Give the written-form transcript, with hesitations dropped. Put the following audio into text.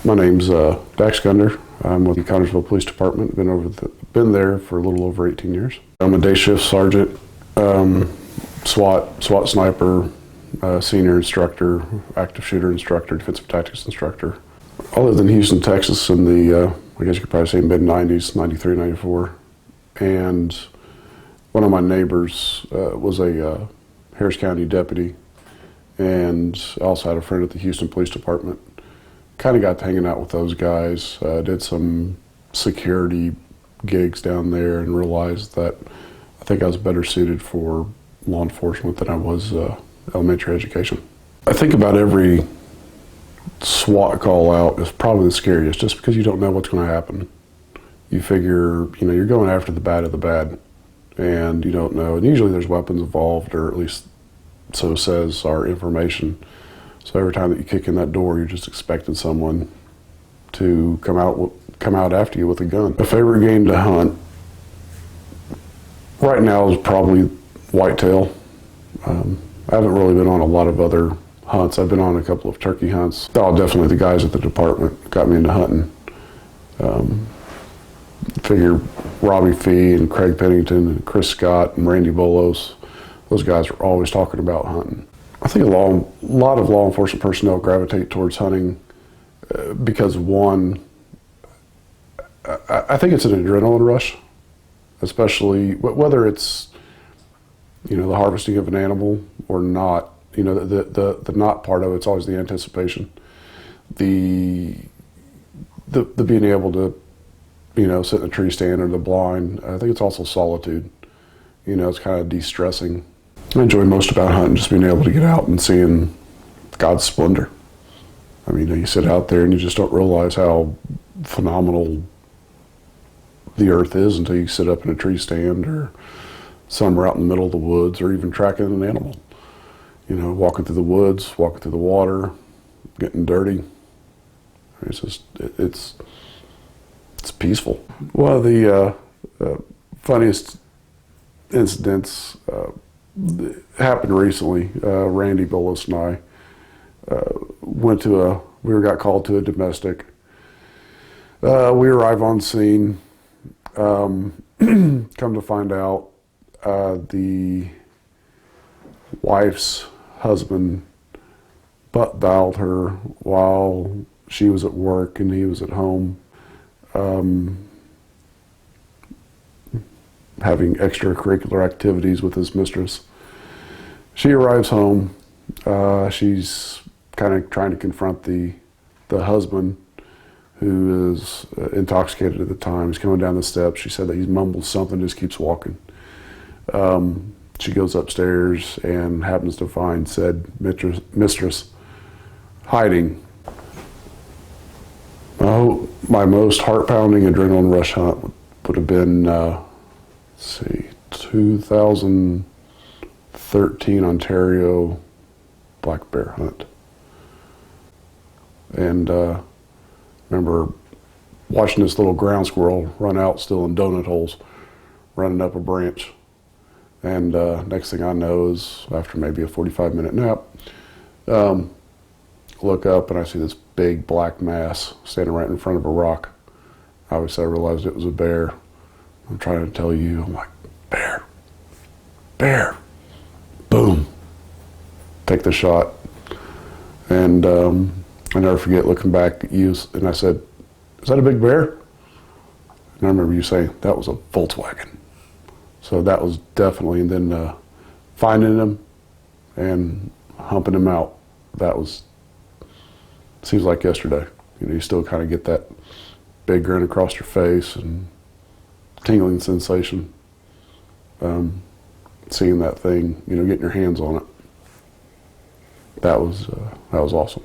My name's Dax Gunder. I'm with the Connersville Police Department. Been there for a little over 18 years. I'm a day shift sergeant, SWAT sniper, senior instructor, active shooter instructor, defensive tactics instructor. I lived in Houston, Texas in the, I guess you could probably say mid-90s, 93, 94. And one of my neighbors was a Harris County deputy, and I also had a friend at the Houston Police Department. Kind of got to hanging out with those guys, did some security gigs down there, and realized that I think I was better suited for law enforcement than I was elementary education. I think about every SWAT call out is probably the scariest, just because you don't know what's going to happen. You figure, you're going after the bad of the bad, and you don't know. And usually there's weapons involved, or at least so says our information. So every time that you kick in that door, you're just expecting someone to come out after you with a gun. My favorite game to hunt right now is probably whitetail. I haven't really been on a lot of other hunts. I've been on a couple of turkey hunts. Oh, definitely the guys at the department got me into hunting. Figure Robbie Fee and Craig Pennington and Chris Scott and Randy Bolos, those guys are always talking about hunting. I think a lot of law enforcement personnel gravitate towards hunting because, one, I think it's an adrenaline rush, especially whether it's the harvesting of an animal or not. The not part of it's always the anticipation, the being able to sit in a tree stand or the blind. I think it's also solitude. It's kind of de-stressing. I enjoy most about hunting just being able to get out and seeing God's splendor. I mean, you sit out there and you just don't realize how phenomenal the earth is until you sit up in a tree stand or somewhere out in the middle of the woods, or even tracking an animal. Walking through the woods, walking through the water, getting dirty. It's just, it's peaceful. One of the funniest incidents happened recently. Randy Bolos and I got called to a domestic. We arrive on scene. Come to find out, the wife's husband butt dialed her while she was at work and he was at home, having extracurricular activities with his mistress. She arrives home. She's kind of trying to confront the husband, who is intoxicated at the time. He's coming down the steps. She said that he's mumbled something, just keeps walking. She goes upstairs and happens to find said mistress hiding. My most heart-pounding adrenaline rush hunt would have been, 2013 Ontario black bear hunt. And remember watching this little ground squirrel run out, still in donut holes, running up a branch. And next thing I know is, after maybe a 45-minute nap, look up and I see this big black mass standing right in front of a rock. Obviously I realized it was a bear. I'm trying to tell you, I'm like, bear, boom, take the shot. And I never forget looking back at you, and I said, "Is that a big bear?" And I remember you saying, "That was a Volkswagen." So that was definitely, and then finding him and humping him out, that was, seems like yesterday. You still kind of get that big grin across your face and tingling sensation. Seeing that thing, getting your hands on it, that was awesome.